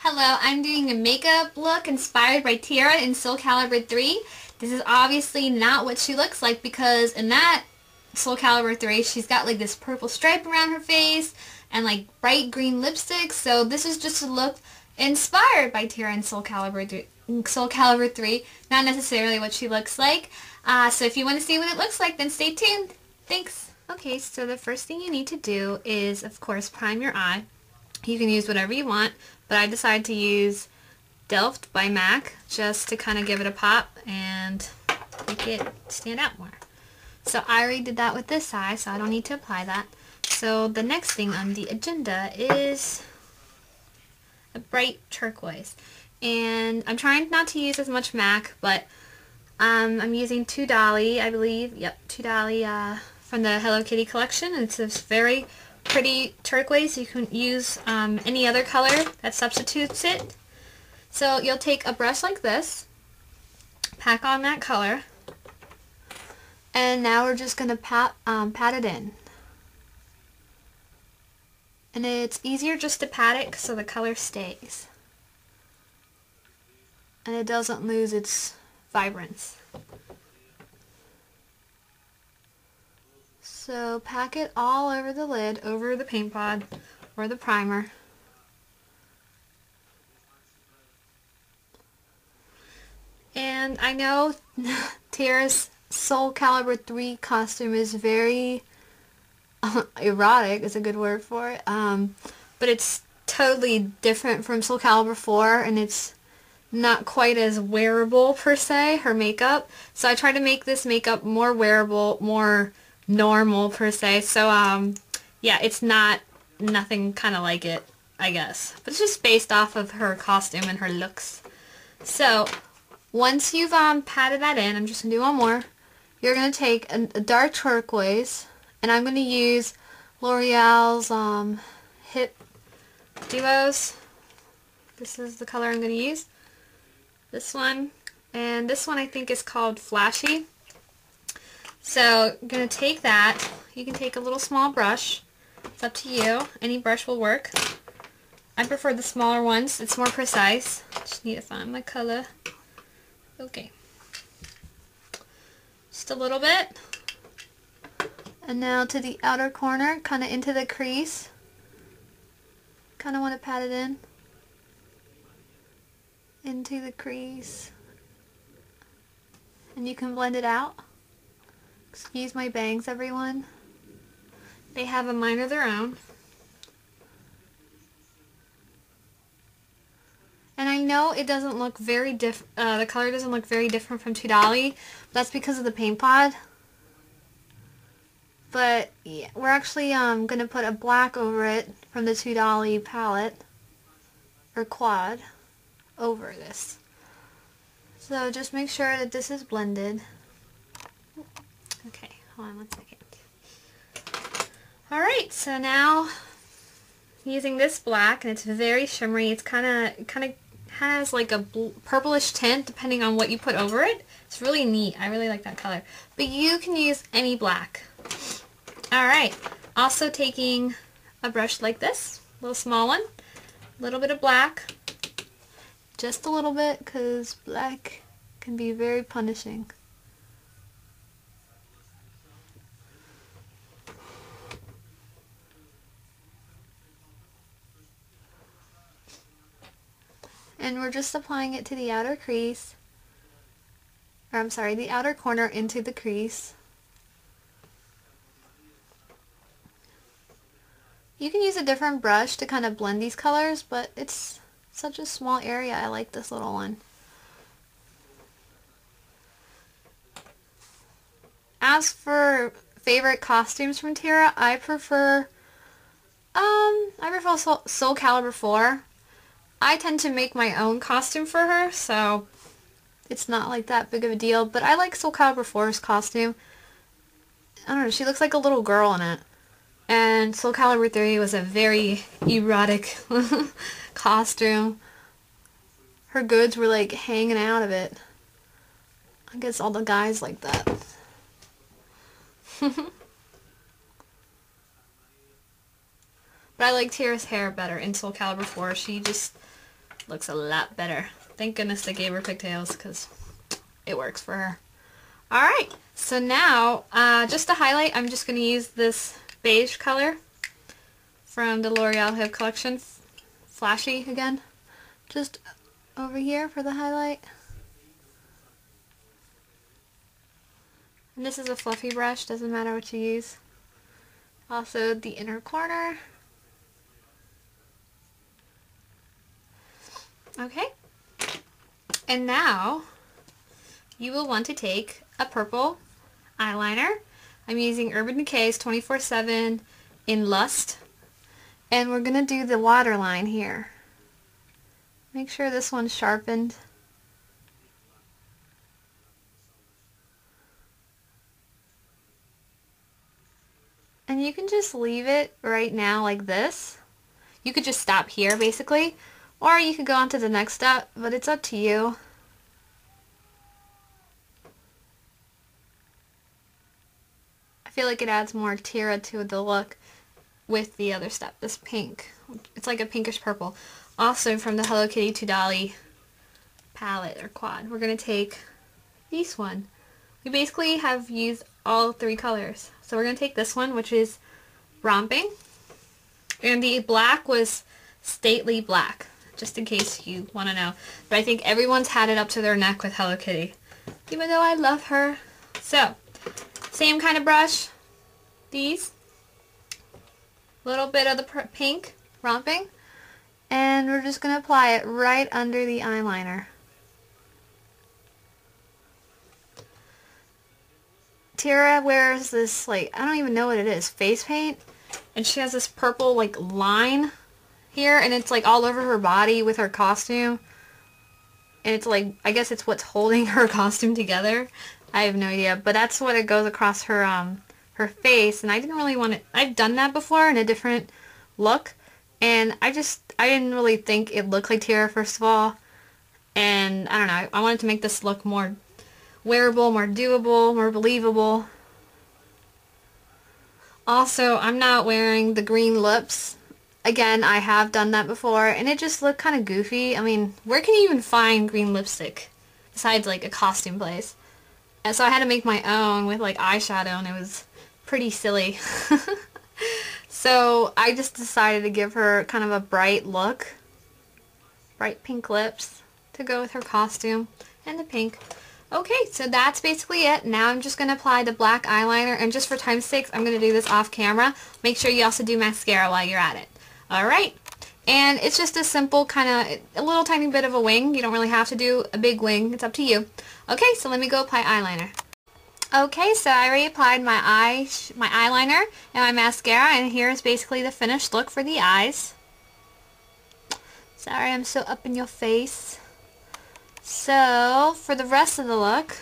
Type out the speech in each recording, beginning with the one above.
Hello, I'm doing a makeup look inspired by Tira in Soul Calibur 3. This is obviously not what she looks like because in that Soul Calibur 3 she's got like this purple stripe around her face and like bright green lipstick. So this is just a look inspired by Tira in Soul Calibur 3, not necessarily what she looks like. So if you want to see what it looks like, then stay tuned. Thanks. Okay, so the first thing you need to do is, of course, prime your eye. You can use whatever you want, but I decided to use Delft by MAC just to kind of give it a pop and make it stand out more. So I already did that with this eye, so I don't need to apply that. So the next thing on the agenda is a bright turquoise. And I'm trying not to use as much MAC, but I'm using 2 Dolly, I believe. Yep, 2 Dolly from the Hello Kitty collection. It's a very pretty turquoise. You can use any other color that substitutes it. So you'll take a brush like this, pack on that color, and now we're just going to pat it in. And it's easier just to pat it so the color stays. And it doesn't lose its vibrance. So pack it all over the lid, over the paint pod or the primer. And I know Tira's Soul Calibur 3 costume is very erotic, is a good word for it, but it's totally different from Soul Calibur 4, and it's not quite as wearable per se, her makeup. So I tried to make this makeup more wearable, more normal per se. So yeah, it's nothing kind of like it, I guess, but it's just based off of her costume and her looks. So once you've patted that in, I'm just gonna do one more. You're gonna take a dark turquoise, and I'm gonna use L'Oreal's Hip Duos. This is the color I'm gonna use, this one, and this one I think is called Flashy. So I'm going to take that. You can take a little small brush. It's up to you. Any brush will work. I prefer the smaller ones. It's more precise. Just need to find my color. Okay. Just a little bit. And now to the outer corner, kind of into the crease. Kind of want to pat it in. Into the crease. And you can blend it out. Excuse my bangs, everyone. They have a mind of their own. And I know it doesn't look very the color doesn't look very different from 2 Dolly. That's because of the paint pod. But yeah, we're actually going to put a black over it from the 2 Dolly palette, or quad, over this. So just make sure that this is blended. Okay, hold on one second. Alright, so now using this black, and it's very shimmery. It's kind of has like a purplish tint depending on what you put over it. It's really neat. I really like that color. But you can use any black. Alright, also taking a brush like this, a little small one, a little bit of black, just a little bit, because black can be very punishing. And we're just applying it to the outer crease, or I'm sorry, the outer corner into the crease. You can use a different brush to kind of blend these colors, but it's such a small area. I like this little one. As for favorite costumes from Tira, I prefer Soul Calibur 4. I tend to make my own costume for her, so it's not like that big of a deal, but I like Soul Calibur 4's costume. I don't know, she looks like a little girl in it. And Soul Calibur 3 was a very erotic costume. Her goods were like hanging out of it. I guess all the guys like that. But I like Tira's hair better in Soul Calibur 4. She just looks a lot better. Thank goodness they gave her pigtails because it works for her. Alright, so now, just to highlight, I'm just going to use this beige color from the L'Oreal Hip Collection. Flashy again. Just over here for the highlight. And this is a fluffy brush, doesn't matter what you use. Also the inner corner. Okay. And now you will want to take a purple eyeliner. I'm using Urban Decay's 24/7 in Lust. And we're going to do the waterline here. Make sure this one's sharpened. And you can just leave it right now like this. You could just stop here basically. Or you could go on to the next step, but it's up to you. I feel like it adds more Tira to the look with the other step, this pink. It's like a pinkish purple. Also from the Hello Kitty to Dolly palette or quad, we're going to take this one. We basically have used all 3 colors. So we're going to take this one, which is Romping. And the black was Stately Black, just in case you want to know. But I think everyone's had it up to their neck with Hello Kitty, even though I love her. So, same kind of brush. These. Little bit of the pink, Romping. And we're just going to apply it right under the eyeliner. Tira wears this, like, I don't even know what it is, face paint. And she has this purple, like, line here. And it's, like, all over her body with her costume. And it's, like, I guess it's what's holding her costume together. I have no idea. But that's what it goes across her, her face. And I didn't really want it. I've done that before in a different look. And I didn't really think it looked like Tira, first of all. And, I don't know, I wanted to make this look more wearable, more doable, more believable. Also, I'm not wearing the green lips. Again, I have done that before, and it just looked kind of goofy. I mean, where can you even find green lipstick besides, like, a costume place? And so I had to make my own with, like, eyeshadow, and it was pretty silly. So I just decided to give her kind of a bright look. Bright pink lips to go with her costume, and the pink. Okay, so that's basically it. Now I'm just going to apply the black eyeliner, and just for time's sake, I'm going to do this off camera. Make sure you also do mascara while you're at it. Alright, and it's just a simple kind of, a little tiny bit of a wing. You don't really have to do a big wing. It's up to you. Okay, so let me go apply eyeliner. Okay, so I already applied my eyeliner and my mascara, and here's basically the finished look for the eyes. Sorry, I'm so up in your face. So, for the rest of the look,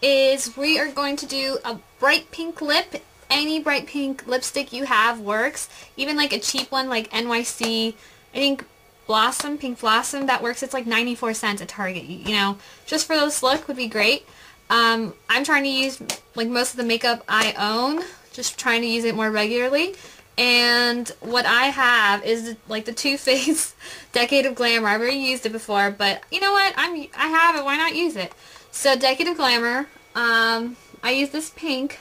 is we are going to do a bright pink lip. Any bright pink lipstick you have works. Even like a cheap one like NYC, I think Blossom, Pink Blossom, that works. It's like 94 cents at Target, you know. Just for this look would be great. I'm trying to use like most of the makeup I own. Just trying to use it more regularly. And what I have is like the Too Faced Decade of Glamour. I've already used it before, but you know what? I have it. Why not use it? So Decade of Glamour. I use this pink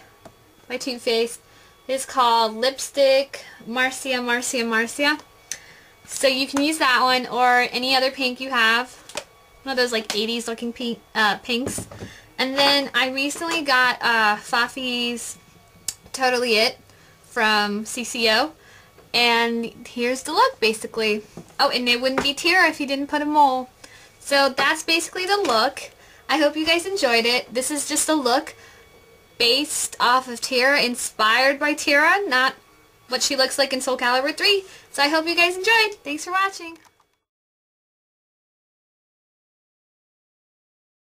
by Too Faced. It's called Lipstick Marcia, Marcia, Marcia. So you can use that one or any other pink you have. One of those like 80s looking pinks. And then I recently got Fafi's Totally It from CCO, and here's the look basically. Oh, and it wouldn't be Tira if you didn't put a mole. So that's basically the look. I hope you guys enjoyed it. This is just a look based off of Tira, inspired by Tira, not what she looks like in Soul Calibur 3. So I hope you guys enjoyed. Thanks for watching.